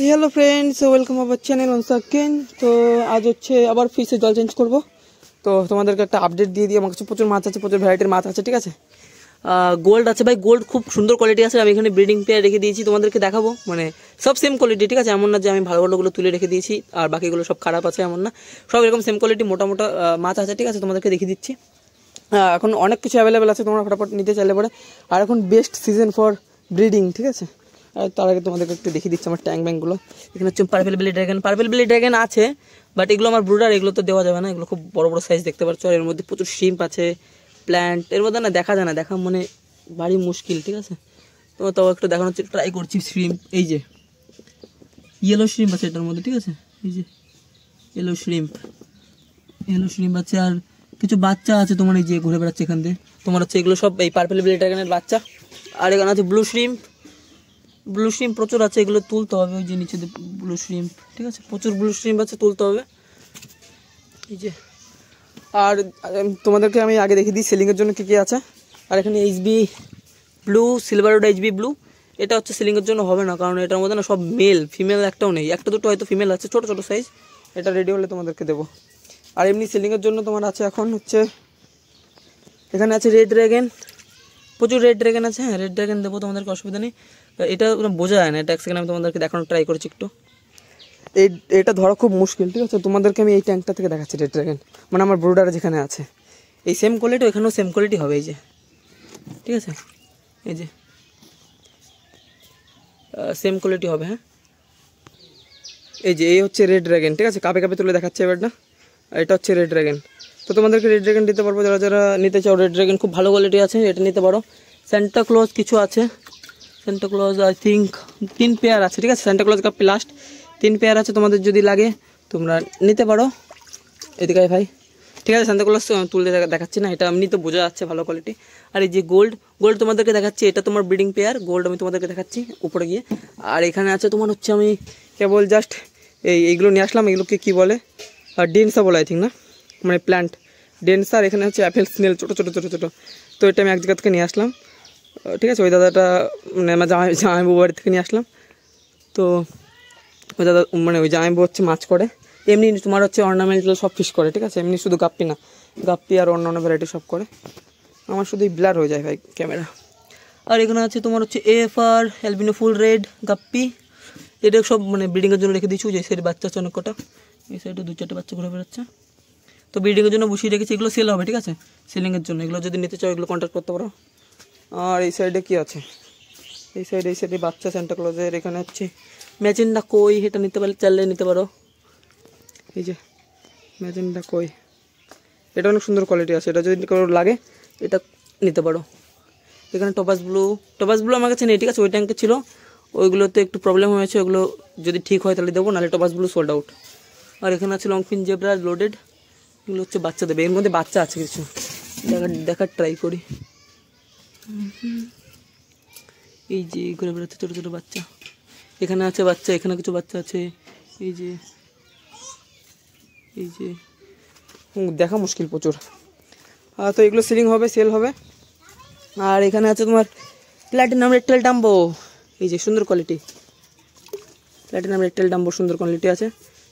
Hello friends, welcome our channel once again. তো আজ হচ্ছে আবার ফিশে জল চেঞ্জ করব। তো তোমাদেরকে একটা আপডেট দিয়ে দিই। আমার কাছে প্রচুর মাছ আছে, প্রচুর ভ্যারাইটির মাছ আছে, ঠিক আছে। গোল্ড আছে ভাই, গোল্ড খুব সুন্দর কোয়ালিটি আছে। আমি এখানে ব্রিডিং পেয়ার রেখে দিয়েছি, তোমাদেরকে দেখাবো। মানে সব সেম কোয়ালিটি, ঠিক আছে। এমন না যে আমি ভালো ভালোগুলো তুলে রেখে দিয়েছি আর বাকিগুলো সব খারাপ আছে, এমন না। সব এরকম সেম কোয়ালিটি মোটা মোটা মাছ আছে, ঠিক আছে। তোমাদেরকে দেখিয়ে দিচ্ছি। এখন অনেক কিছু অ্যাভেলেবেল আছে, তোমরা ফটাফট নিতে চাইলে পরে। আর এখন বেস্ট সিজন ফর ব্রিডিং, ঠিক আছে। আর তার আগে তোমাদেরকে একটু দেখিয়ে দিচ্ছি আমার ট্যাঙ্ক ব্যাঙ্কগুলো। এখানে হচ্ছে পার্পেল বেলি ড্রাগন আছে, বাট এগুলো আমার ব্রুডার, এগুলো তো দেওয়া যাবে না। এগুলো খুব বড় বড় সাইজ দেখতে পাচ্ছ। আর এর মধ্যে প্রচুর শিম্প আছে, প্ল্যান্ট। এর মধ্যে না দেখা যায় না, দেখা মানে ভারী মুশকিল, ঠিক আছে। তো তাও একটু দেখানোর ট্রাই করছি। শ্রিম্প, এই যে ইয়েলো শ্রিম্প আছে এটার মধ্যে, ঠিক আছে। এই যে ইয়েলো শ্রিম্প আছে। আর কিছু বাচ্চা আছে তোমার, এই যে ঘুরে বেড়াচ্ছে এখান থেকে। তোমার হচ্ছে এগুলো সব এই পার্পেল বেলি ড্রাগনের বাচ্চা। আর এখানে আছে ব্লু শ্রিম্প প্রচুর আছে, এগুলো তুলতে হবে। ওই যে নিচে ব্লু শ্রিম্প, ঠিক আছে। প্রচুর ব্লু শ্রিম্প আছে, তুলতে হবে। এই যে আর তোমাদেরকে আমি আগে দেখিয়ে দিই সেলিংয়ের জন্য কী কী আছে। আর এখানে HB blue, Silverwood HB blue. এটা হচ্ছে সেলিংয়ের জন্য হবে না, কারণ এটার মধ্যে না সব মেল, ফিমেল একটাও নেই। একটা দুটো হয়তো ফিমেল আছে, ছোটো ছোটো সাইজ। এটা রেডি হলে তোমাদেরকে দেবো। আর এমনি সেলিংয়ের জন্য তোমার আছে এখন হচ্ছে এখানে আছে রেড ড্রাগন, প্রচুর রেড ড্রাগন আছে। হ্যাঁ, রেড ড্রাগন দেবো, তোমাদেরকে অসুবিধা নেই। এটা বোঝা যায় না, এটা এক সেকেন্ড আমি তোমাদেরকে দেখানোর ট্রাই করছি একটু। এটা ধরা খুব মুশকিল, ঠিক আছে। তোমাদেরকে আমি এই ট্যাঙ্কটা থেকে দেখাচ্ছি রেড ড্রাগন, মানে আমার ব্রুডারে যেখানে আছে। এই সেম কোয়ালিটি এখানেও সেম কোয়ালিটি হবে, এই যে, ঠিক আছে। এই যে সেম কোয়ালিটি হবে। হ্যাঁ, এই যে এই হচ্ছে রেড ড্রাগন, ঠিক আছে। কাপে কাপে তুলে দেখাচ্ছে এবার না। আর এটা হচ্ছে রেড ড্রাগন। তো তোমাদেরকে রেড ড্রাগন দিতে পারবো, যারা যারা নিতে চাও। রেড ড্রাগন খুব ভালো কোয়ালিটি আছে, এটা নিতে পারো। সান্টা ক্লজ কিছু আছে, Santa Claus I think 3 pair আছে, ঠিক আছে। সান্টা ক্লজ কাপি লাস্ট 3 পেয়ার আছে, তোমাদের যদি লাগে তোমরা নিতে পারো। এদিকে ভাই, ঠিক আছে। সান্টা ক্লজ তুলে দেখাচ্ছি না, এটা এমনি তো বোঝা যাচ্ছে ভালো কোয়ালিটি। আর এই যে গোল্ড তোমাদেরকে দেখাচ্ছি, এটা তোমার ব্রিডিং পেয়ার গোল্ড, আমি তোমাদেরকে দেখাচ্ছি উপরে গিয়ে। আর এখানে আছে তোমার হচ্ছে, আমি কেবল জাস্ট এইগুলো নিয়ে আসলাম। এগুলোকে কী বলে, ডেন্সা বলে আই থিঙ্ক, না মানে প্ল্যান্ট ডেন্সা। আর এখানে হচ্ছে অ্যাপেল স্নেল, ছোটো ছোটো ছোটো ছোটো। তো এটা আমি এক জায়গা থেকে নিয়ে আসলাম, ঠিক আছে। ওই দাদাটা মানে আমার জামাইবাবু বাড়ি থেকে নিয়ে আসলাম। তো ওই দাদা মানে ওই জামাইবাবু হচ্ছে মাছ করে, এমনি তোমার হচ্ছে অর্নামেন্টাল সব ফিশ করে, ঠিক আছে। এমনি শুধু গাপ্পি না, গাপ্পি আর অন্য ভ্যারাইটি সব করে। আমার শুধুই ব্লার হয়ে যায় ভাই ক্যামেরা। আর এখানে আছে তোমার হচ্ছে AFR অ্যালবিনো ফুল রেড গাপ্পি। এটা সব মানে ব্রিডিংয়ের জন্য রেখে দিয়েছি। যে সাইডে বাচ্চা আছে অনেক কটা, এই সাইডে 2-4টে বাচ্চা ঘুরে বেড়াচ্ছে। তো ব্রিডিংয়ের জন্য বসিয়ে রেখেছি, এগুলো সেল হবে, ঠিক আছে। সেলিংয়ের জন্য এগুলো যদি নিতে চাও, এগুলো কন্ট্যাক্ট করতে পারো। আর এই সাইডে কি আছে, এই সাইডে বাচ্চা সান্টা ক্লজের। এখানে হচ্ছে ম্যাজেন্ডা কই, এটা নিতে পারলে চাইলে নিতে পারো। এই যে ম্যাজেন্ডা কই, এটা অনেক সুন্দর কোয়ালিটি আছে, এটা যদি কারো লাগে এটা নিতে পারো। এখানে টপাস ব্লু আমার কাছে নেই, ঠিক আছে। ওই ট্যাঙ্কে ছিল, ওইগুলোতে একটু প্রবলেম হয়েছে। ওগুলো যদি ঠিক হয় তাহলে দেবো, নাহলে টপাস ব্লু সোল্ড আউট। আর এখানে আছে লংফিন জেব্রা লোডেড, এগুলো হচ্ছে বাচ্চা দেবে। এর মধ্যে বাচ্চা আছে কিছু, দেখার ট্রাই করি। এই যে ঘুরে বেড়াচ্ছে ছোটো ছোটো বাচ্চা, এখানে আছে বাচ্চা, এখানে কিছু বাচ্চা আছে। এই যে দেখা মুশকিল প্রচুর। তো এগুলো সেল হবে। আর এখানে আছে তোমার প্ল্যাটিনাম রেডটেল ডাম্বো, এই যে সুন্দর কোয়ালিটি। প্ল্যাটিনাম রেডটেল ডাম্বো সুন্দর কোয়ালিটি আছে,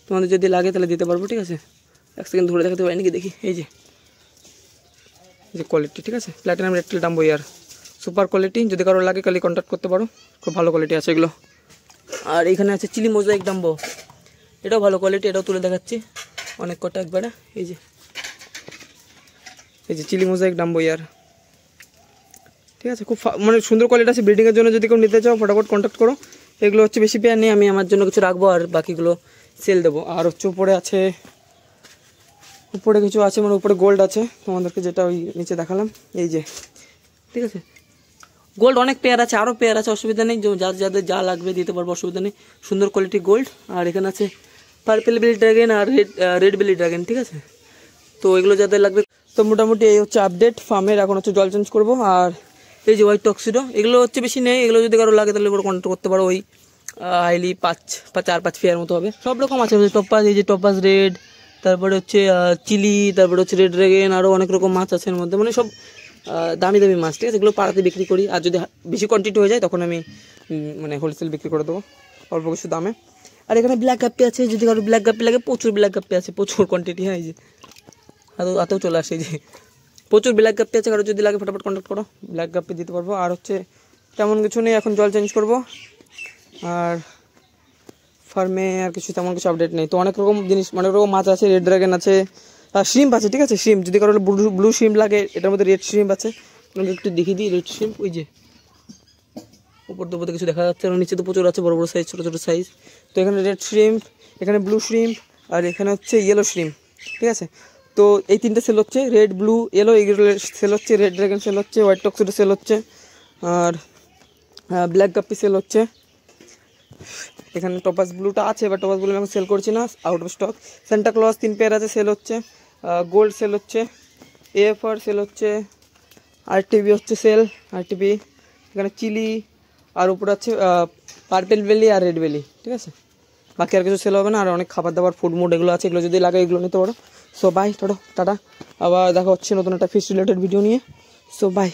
তোমাদের যদি লাগে তাহলে দিতে পারবো, ঠিক আছে। এক সেকেন্ড ধরে দেখাতে পারি নাকি দেখি। এই যে কোয়ালিটি, ঠিক আছে। প্ল্যাটিনাম রেডটেল ডাম্বো ইয়ার সুপার কোয়ালিটি, যদি কারো লাগে কালি কন্ট্যাক্ট করতে পারো, খুব ভালো কোয়ালিটি আছে এগুলো। আর এখানে আছে চিলি মোজাইক ডাম্বো, এটাও ভালো কোয়ালিটি, এটাও তুলে দেখাচ্ছি অনেক কটা একবারে। এই যে চিলি মোজাইক ডাম্বো ইয়ার, ঠিক আছে। খুব মানে সুন্দর কোয়ালিটি আছে। ব্রিডিংয়ের জন্য যদি কেউ নিতে চাও ফটাফট কন্ট্যাক্ট করো। এগুলো হচ্ছে বেশি পেয়ার নেই, আমি আমার জন্য কিছু রাখবো আর বাকিগুলো সেল দেবো। আর হচ্ছে উপরে কিছু আছে, মানে উপরে গোল্ড আছে তোমাদেরকে, যেটা ওই নিচে দেখালাম। এই যে, ঠিক আছে। গোল্ড অনেক পেয়ার আছে, আরও পেয়ার আছে, অসুবিধা নেই। যাদের যা লাগবে দিতে পারবো, অসুবিধা নেই। সুন্দর কোয়ালিটি গোল্ড। আর এখানে আছে পার্পেল বেলি ড্রাগন আর রেড বেলি ড্রাগন, ঠিক আছে। তো এগুলো যাদের লাগবে। তো মোটামুটি এই হচ্ছে আপডেট ফার্মের। এখন হচ্ছে জল চেঞ্জ করবো। আর এই যে হোয়াইট টক্সিডো, এগুলো হচ্ছে বেশি নেই, এগুলো যদি কারো লাগে তাহলে এগুলো কন্ট্যাক্ট করতে পারো। ওই হাইলি 4-5 পেয়ার মতো হবে, সব রকম আছে। টপাস, এই যে টপাস রেড, তারপরে হচ্ছে চিলি, তারপরে হচ্ছে রেড ড্রাগন, আরও অনেক রকম মাছ আছে এর মধ্যে, মানে সব দামি মাছ, ঠিক আছে। এগুলো পাড়াতে বিক্রি করি। আর যদি বেশি কোয়ান্টিটি হয়ে যায় তখন আমি মানে হোলসেল বিক্রি করে দেবো অল্প কিছু দামে। আর এখানে ব্ল্যাক গাপ্পি আছে, যদি কারো ব্ল্যাক গাপ্পি লাগে প্রচুর ব্ল্যাক গাপ্পি আছে, প্রচুর কোয়ান্টিটি। হ্যাঁ এই যে হাতেও চলে আসে, এই যে প্রচুর ব্ল্যাক গাপ্পি আছে, কারো যদি লাগে ফটাফট কন্ট্যাক্ট করো, ব্ল্যাক গাপ্পি দিতে পারবো। আর হচ্ছে তেমন কিছু নেই, এখন জল চেঞ্জ করব। আর ফার্মে আর কিছু তেমন কিছু আপডেট নেই। তো অনেক রকম জিনিস, অনেক রকম মাছ আছে, রেড ড্রাগন আছে, শ্রিম্প আছে, ঠিক আছে। শ্রিম্প যদি কারো ব্লু শ্রিম্প লাগে, এটার মধ্যে রেড শ্রিম্প আছে, আপনাকে একটু দেখিয়ে দিই। রেড শ্রিম্প ওই যে উপর দুপুরতে কিছু দেখা যাচ্ছে, আর নিচে তো প্রচুর আছে, বড় বড় সাইজ, ছোটো ছোটো সাইজ। তো এখানে রেড শ্রিম্প, এখানে ব্লু শ্রিম্প, আর এখানে হচ্ছে ইয়েলো শ্রিম্প, ঠিক আছে। তো এই তিনটে সেল হচ্ছে, রেড ব্লু ইয়েলো, এগুলো সেল হচ্ছে। রেড ড্রাগন সেল হচ্ছে, হোয়াইট টক্সিডো সেল হচ্ছে, আর ব্ল্যাক গাপ্পি সেল হচ্ছে। এখানে টপাস ব্লুটা আছে, এবার টপাস ব্লু আমি সেল করছি না, out of stock. Santa Claus 3 pair আছে, সেল হচ্ছে। গোল্ড সেল হচ্ছে, এএফআর সেল হচ্ছে, আরটিবি হচ্ছে সেল, আরটিবি। এখানে চিলি, আর উপরে আছে পার্পেল বেলি আর রেড বেলি, ঠিক আছে। বাকি আর কিছু সেল হবে না। আর অনেক খাবার দাবার, ফুড মুড এগুলো আছে, এগুলো যদি লাগে এগুলো নিতে পারো। সো বাই, টাটা। আবার দেখা হচ্ছে নতুন একটা ফিশ রিলেটেড ভিডিও নিয়ে। So by.